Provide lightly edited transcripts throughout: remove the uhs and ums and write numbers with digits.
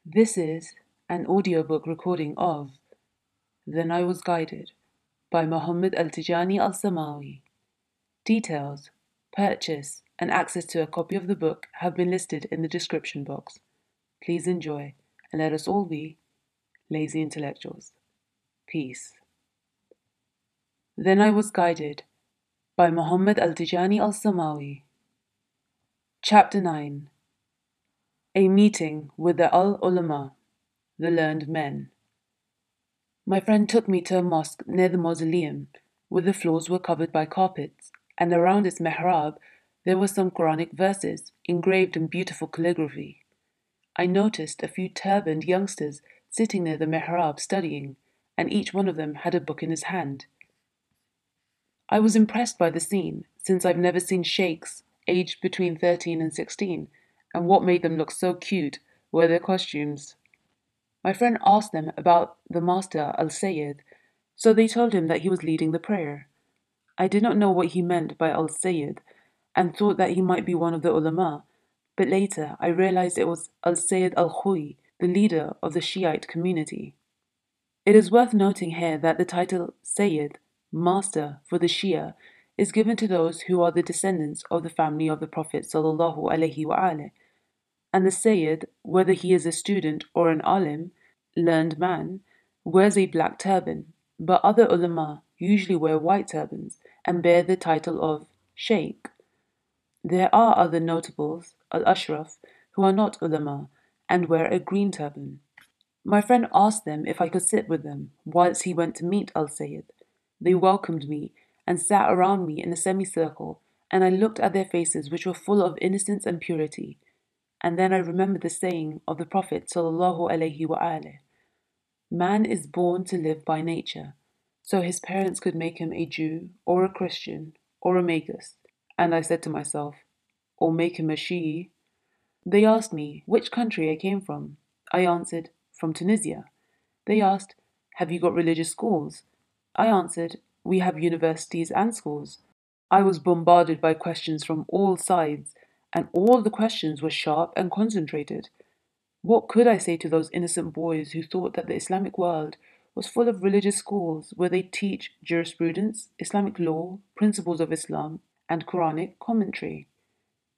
This is an audiobook recording of Then I Was Guided by Mohammad Al-Tijani Al-Samawi. Details, purchase, and access to a copy of the book have been listed in the description box. Please enjoy, and let us all be lazy intellectuals. Peace. Then I Was Guided by Mohammad Al-Tijani Al-Samawi. Chapter 9. A Meeting with the Al-Ulama, the Learned Men. My friend took me to a mosque near the mausoleum, where the floors were covered by carpets, and around its mihrab there were some Quranic verses engraved in beautiful calligraphy. I noticed a few turbaned youngsters sitting near the mihrab studying, and each one of them had a book in his hand. I was impressed by the scene, since I've never seen sheikhs aged between 13 and 16, and what made them look so cute were their costumes. My friend asked them about the master Al-Sayyid, so they told him that he was leading the prayer. I did not know what he meant by Al-Sayyid, and thought that he might be one of the ulama, but later I realized it was Al-Sayyid Al-Khuy, the leader of the Shiite community. It is worth noting here that the title Sayyid, Master for the Shia, is given to those who are the descendants of the family of the Prophet sallallahu alaihi wasallam, and the Sayyid, whether he is a student or an alim, learned man, wears a black turban, but other ulama usually wear white turbans and bear the title of Sheikh. There are other notables, al-Ashraf, who are not ulama and wear a green turban. My friend asked them if I could sit with them whilst he went to meet Al-Sayyid. They welcomed me and sat around me in a semicircle, and I looked at their faces, which were full of innocence and purity. And then I remembered the saying of the Prophet sallallahu alaihi wasallam, "Man is born to live by nature," so his parents could make him a Jew or a Christian or a Magus. And I said to myself, or make him a Shi'i. They asked me which country I came from. I answered, from Tunisia. They asked, have you got religious schools? I answered, we have universities and schools. I was bombarded by questions from all sides, and all the questions were sharp and concentrated. What could I say to those innocent boys who thought that the Islamic world was full of religious schools where they teach jurisprudence, Islamic law, principles of Islam, and Quranic commentary?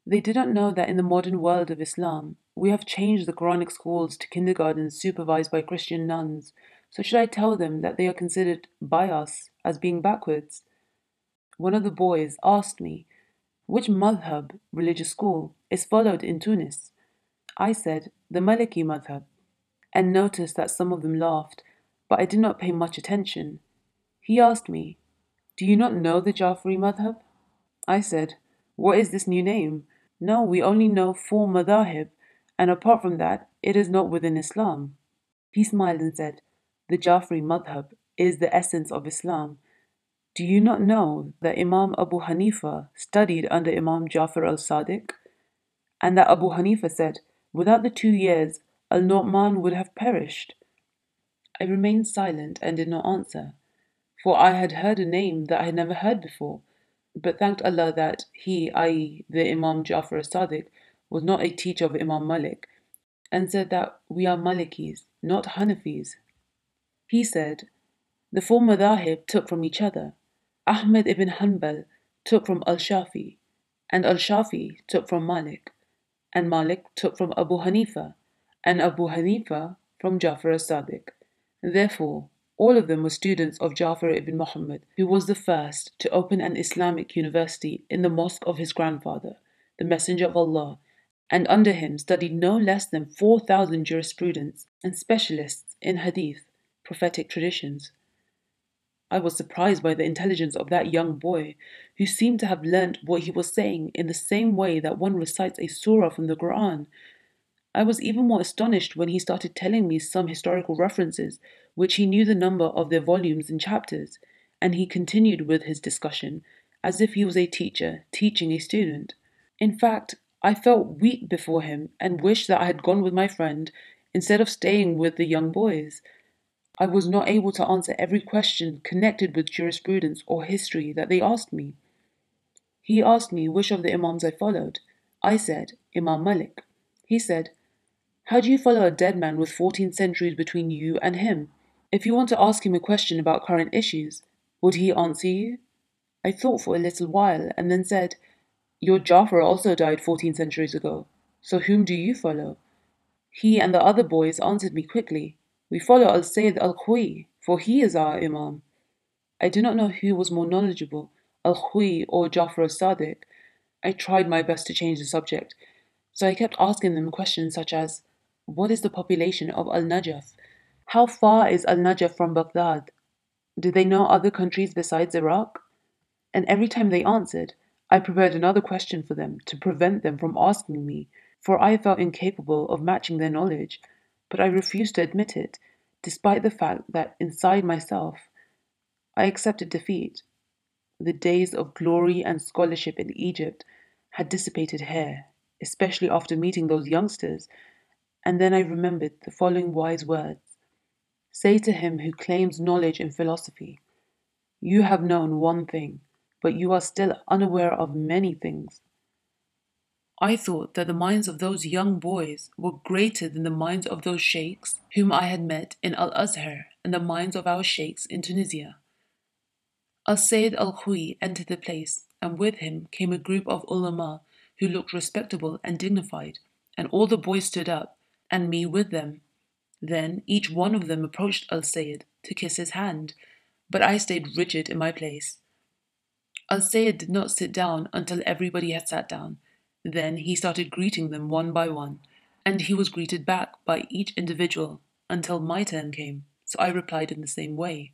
They didn't know that in the modern world of Islam, we have changed the Quranic schools to kindergartens supervised by Christian nuns. So should I tell them that they are considered by us as being backwards? One of the boys asked me, which madhab, religious school, is followed in Tunis? I said, the Maliki madhab, and noticed that some of them laughed, but I did not pay much attention. He asked me, do you not know the Jafari madhab? I said, what is this new name? No, we only know 4 madahib, and apart from that, it is not within Islam. He smiled and said, the Jafari madhab is the essence of Islam. Do you not know that Imam Abu Hanifa studied under Imam Jafar al-Sadiq? And that Abu Hanifa said, without the 2 years, Al-Nu'man would have perished. I remained silent and did not answer, for I had heard a name that I had never heard before, but thanked Allah that he, i.e. the Imam Jafar al-Sadiq, was not a teacher of Imam Malik, and said that we are Malikis, not Hanafis. He said, the 4 madahib took from each other. Ahmed ibn Hanbal took from Al-Shafi, and Al-Shafi took from Malik, and Malik took from Abu Hanifa, and Abu Hanifa from Jafar al-Sadiq. Therefore, all of them were students of Jafar ibn Muhammad, who was the first to open an Islamic university in the mosque of his grandfather, the Messenger of Allah, and under him studied no less than 4,000 jurisprudence and specialists in hadith, prophetic traditions. I was surprised by the intelligence of that young boy, who seemed to have learnt what he was saying in the same way that one recites a surah from the Quran. I was even more astonished when he started telling me some historical references, which he knew the number of their volumes and chapters, and he continued with his discussion as if he was a teacher teaching a student. In fact, I felt weak before him and wished that I had gone with my friend instead of staying with the young boys. I was not able to answer every question connected with jurisprudence or history that they asked me. He asked me which of the Imams I followed. I said, Imam Malik. He said, How do you follow a dead man with 14 centuries between you and him? If you want to ask him a question about current issues, would he answer you? I thought for a little while and then said, Your Jafar also died 14 centuries ago, so whom do you follow? He and the other boys answered me quickly, We follow Al-Sayyid Al-Khwi, for he is our Imam. I do not know who was more knowledgeable, Al-Khwi or Jafar as-Sadiq. I tried my best to change the subject, so I kept asking them questions such as, What is the population of Al-Najaf? How far is Al-Najaf from Baghdad? Do they know other countries besides Iraq? And every time they answered, I prepared another question for them to prevent them from asking me, for I felt incapable of matching their knowledge, but I refused to admit it, despite the fact that inside myself I accepted defeat. The days of glory and scholarship in Egypt had dissipated here, especially after meeting those youngsters, and then I remembered the following wise words. Say to him who claims knowledge in philosophy, You have known one thing, but you are still unaware of many things. I thought that the minds of those young boys were greater than the minds of those sheikhs whom I had met in Al-Azhar and the minds of our sheikhs in Tunisia. Al-Sayyid Al-Khwi entered the place, and with him came a group of ulama who looked respectable and dignified, and all the boys stood up, and me with them. Then each one of them approached Al-Sayyid to kiss his hand, but I stayed rigid in my place. Al-Sayyid did not sit down until everybody had sat down. Then he started greeting them one by one, and he was greeted back by each individual until my turn came, so I replied in the same way.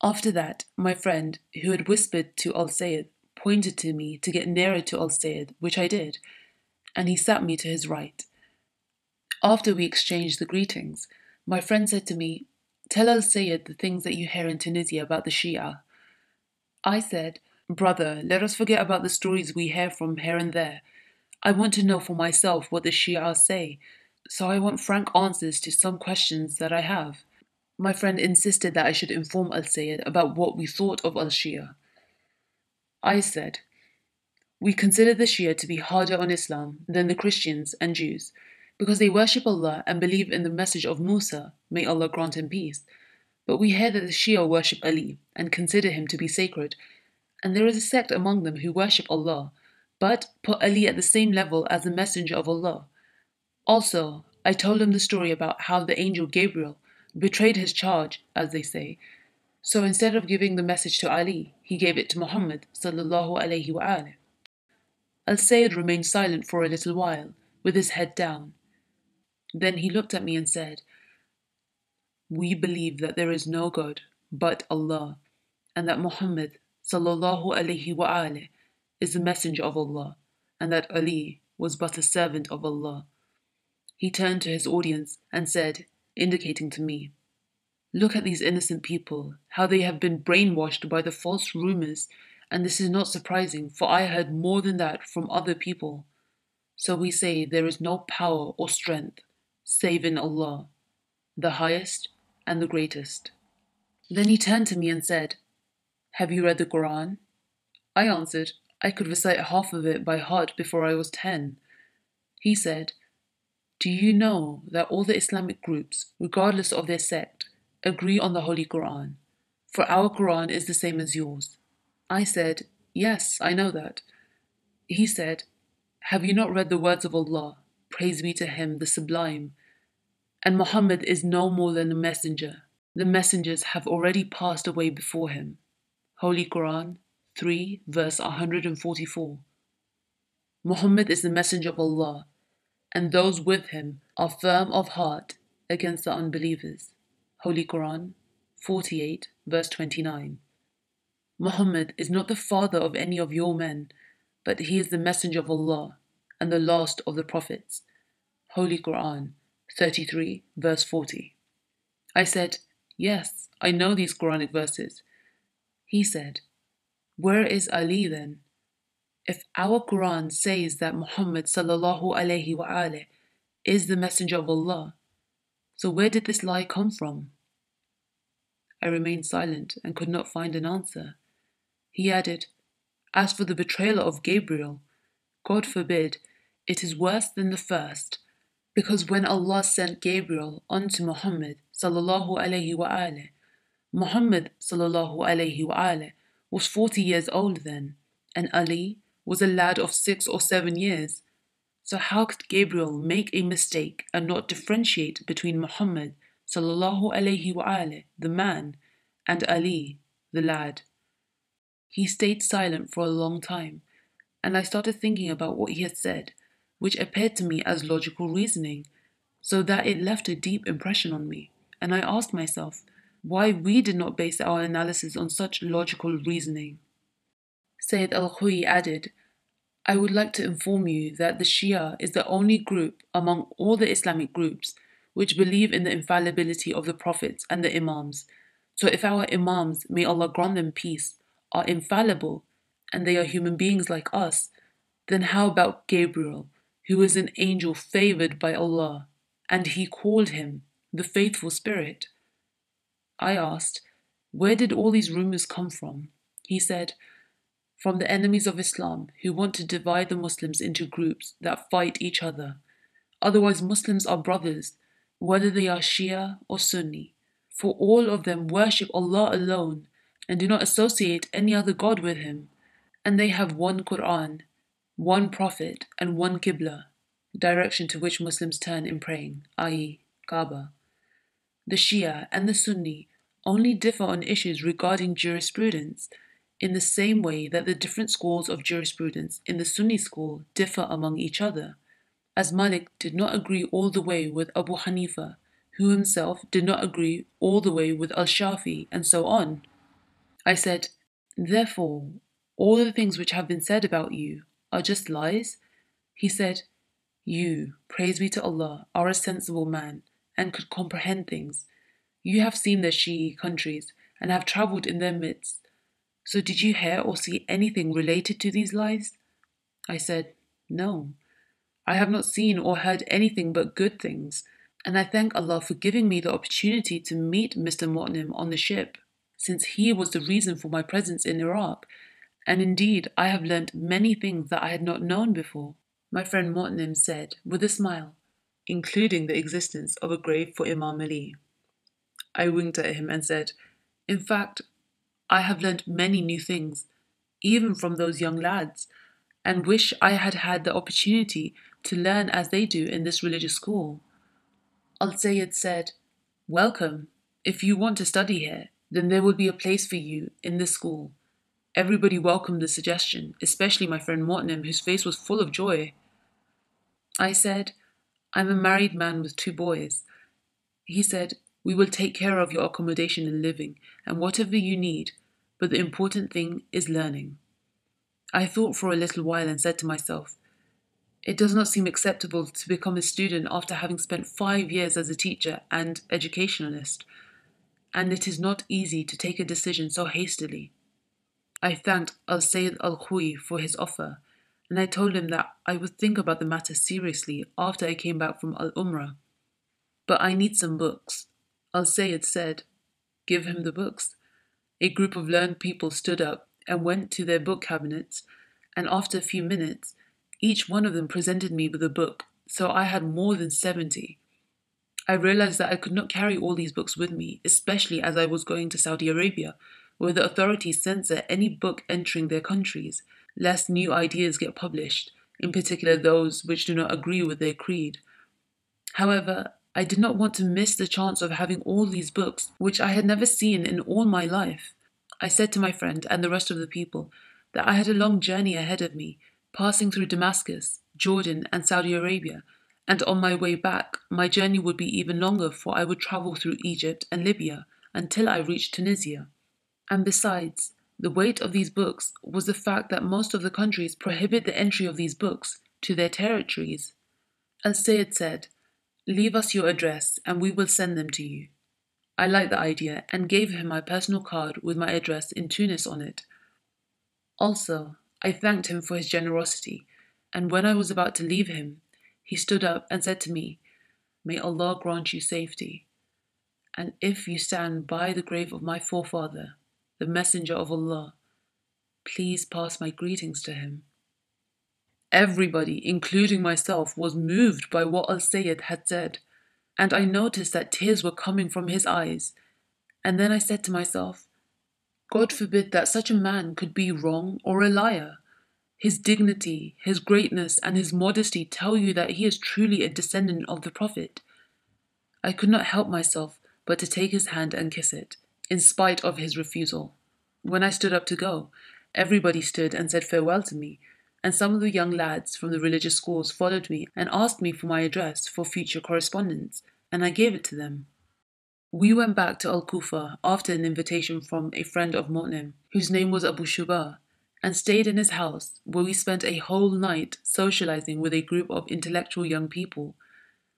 After that, my friend, who had whispered to Al-Sayyid, pointed to me to get nearer to Al-Sayyid, which I did, and he sat me to his right. After we exchanged the greetings, my friend said to me, Tell Al-Sayyid the things that you hear in Tunisia about the Shia. I said, Brother, let us forget about the stories we hear from here and there. I want to know for myself what the Shia say, so I want frank answers to some questions that I have. My friend insisted that I should inform Al-Sayyid about what we thought of Al-Shia. I said, We consider the Shia to be harder on Islam than the Christians and Jews, because they worship Allah and believe in the message of Musa, may Allah grant him peace. But we hear that the Shia worship Ali and consider him to be sacred, and there is a sect among them who worship Allah, but put Ali at the same level as the Messenger of Allah. Also, I told him the story about how the angel Gabriel betrayed his charge, as they say. So instead of giving the message to Ali, he gave it to Muhammad sallallahu alayhi wa alayhi. Al-Sayyid remained silent for a little while, with his head down. Then he looked at me and said, We believe that there is no God but Allah, and that Muhammad sallallahu alayhi wa alayhi is the messenger of Allah, and that Ali was but a servant of Allah. He turned to his audience and said, indicating to me, Look at these innocent people, how they have been brainwashed by the false rumors, and this is not surprising, for I heard more than that from other people. So we say there is no power or strength save in Allah, the highest and the greatest. Then he turned to me and said, Have you read the Quran? I answered, I could recite half of it by heart before I was 10. He said, Do you know that all the Islamic groups, regardless of their sect, agree on the Holy Quran? For our Quran is the same as yours. I said, Yes, I know that. He said, Have you not read the words of Allah? Praise be to Him, the Sublime. And Muhammad is no more than a messenger. The messengers have already passed away before him. Holy Quran 3 verse 144. Muhammad is the messenger of Allah, and those with him are firm of heart against the unbelievers. Holy Quran 48 verse 29. Muhammad is not the father of any of your men, but he is the messenger of Allah and the last of the prophets. Holy Quran 33 verse 40. I said, Yes, I know these Quranic verses. He said, Where is Ali then? If our Quran says that Muhammad sallallahu alayhi wa alayhi is the messenger of Allah, so where did this lie come from? I remained silent and could not find an answer. He added, As for the betrayal of Gabriel, God forbid, it is worse than the first, Because when Allah sent Gabriel unto Muhammad sallallahu alayhi wa alih, Muhammad sallallahu alayhi wa alih was 40 years old then, and Ali was a lad of 6 or 7 years. So how could Gabriel make a mistake and not differentiate between Muhammad sallallahu alayhi wa alih, the man, and Ali, the lad? He stayed silent for a long time, and I started thinking about what he had said, which appeared to me as logical reasoning, so that it left a deep impression on me, and I asked myself why we did not base our analysis on such logical reasoning. Sayyid Al-Khuyi added, I would like to inform you that the Shia is the only group among all the Islamic groups which believe in the infallibility of the prophets and the imams. So if our imams, may Allah grant them peace, are infallible and they are human beings like us, then how about Gabriel, who is an angel favored by Allah, and he called him the faithful spirit? I asked, where did all these rumors come from? He said, from the enemies of Islam who want to divide the Muslims into groups that fight each other. Otherwise, Muslims are brothers, whether they are Shia or Sunni, for all of them worship Allah alone and do not associate any other God with Him. And they have one Quran, one Prophet, and one Qibla, direction to which Muslims turn in praying, i.e., Kaaba. The Shia and the Sunni only differ on issues regarding jurisprudence, in the same way that the different schools of jurisprudence in the Sunni school differ among each other, as Malik did not agree all the way with Abu Hanifa, who himself did not agree all the way with Al-Shafi, and so on. I said, therefore, all the things which have been said about you are just lies? He said, you, praise be to Allah, are a sensible man and could comprehend things. You have seen the Shi'i countries and have travelled in their midst. So did you hear or see anything related to these lies? I said, no. I have not seen or heard anything but good things, and I thank Allah for giving me the opportunity to meet Mr. Mu'nim on the ship, since he was the reason for my presence in Iraq, and indeed I have learnt many things that I had not known before. My friend Mu'nim said, with a smile, including the existence of a grave for Imam Ali. I winked at him and said, in fact, I have learnt many new things, even from those young lads, and wish I had had the opportunity to learn as they do in this religious school. Al-Sayyid said, welcome. If you want to study here, then there will be a place for you in this school. Everybody welcomed the suggestion, especially my friend Mu'nim, whose face was full of joy. I said, I'm a married man with 2 boys. He said, we will take care of your accommodation and living, and whatever you need, but the important thing is learning. I thought for a little while and said to myself, it does not seem acceptable to become a student after having spent 5 years as a teacher and educationalist, and it is not easy to take a decision so hastily. I thanked Al-Sayyid Al-Khuyi for his offer, and I told him that I would think about the matter seriously after I came back from Al-Umrah. But I need some books. Al-Sayyid said, give him the books. A group of learned people stood up and went to their book cabinets, and after a few minutes, each one of them presented me with a book, so I had more than 70. I realized that I could not carry all these books with me, especially as I was going to Saudi Arabia, where the authorities censor any book entering their countries, lest new ideas get published, in particular those which do not agree with their creed. However, I did not want to miss the chance of having all these books, which I had never seen in all my life. I said to my friend and the rest of the people that I had a long journey ahead of me, passing through Damascus, Jordan, and Saudi Arabia, and on my way back, my journey would be even longer, for I would travel through Egypt and Libya until I reached Tunisia. And besides, the weight of these books was the fact that most of the countries prohibit the entry of these books to their territories. Al-Sayyid said, leave us your address and we will send them to you. I liked the idea and gave him my personal card with my address in Tunis on it. Also, I thanked him for his generosity, and when I was about to leave him, he stood up and said to me, may Allah grant you safety, and if you stand by the grave of my forefather, the Messenger of Allah, please pass my greetings to him. Everybody, including myself, was moved by what Al-Sayyid had said, and I noticed that tears were coming from his eyes. And then I said to myself, God forbid that such a man could be wrong or a liar. His dignity, his greatness, and his modesty tell you that he is truly a descendant of the Prophet. I could not help myself but to take his hand and kiss it, in spite of his refusal. When I stood up to go, everybody stood and said farewell to me, and some of the young lads from the religious schools followed me and asked me for my address for future correspondence, and I gave it to them. We went back to Al-Kufa after an invitation from a friend of Mu'nim, whose name was Abu Shuba, and stayed in his house, where we spent a whole night socializing with a group of intellectual young people.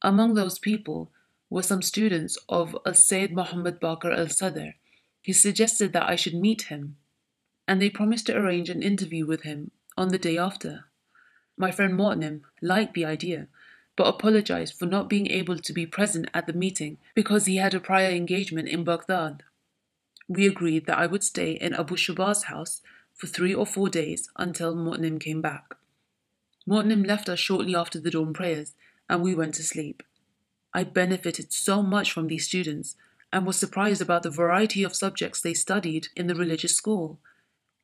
Among those people were some students of Al-Sayyid Muhammad Baqir al-Sadr, who suggested that I should meet him, and they promised to arrange an interview with him on the day after. My friend Mu'nim liked the idea, but apologized for not being able to be present at the meeting because he had a prior engagement in Baghdad. We agreed that I would stay in Abu Shuba's house for 3 or 4 days until Mu'nim came back. Mu'nim left us shortly after the dawn prayers, and we went to sleep. I benefited so much from these students and was surprised about the variety of subjects they studied in the religious school.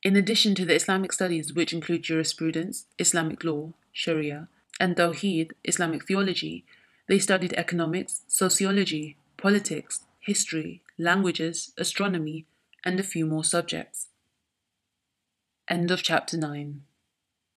In addition to the Islamic studies, which include jurisprudence, Islamic law, Sharia, and Tawheed, Islamic theology, they studied economics, sociology, politics, history, languages, astronomy, and a few more subjects. End of chapter 9.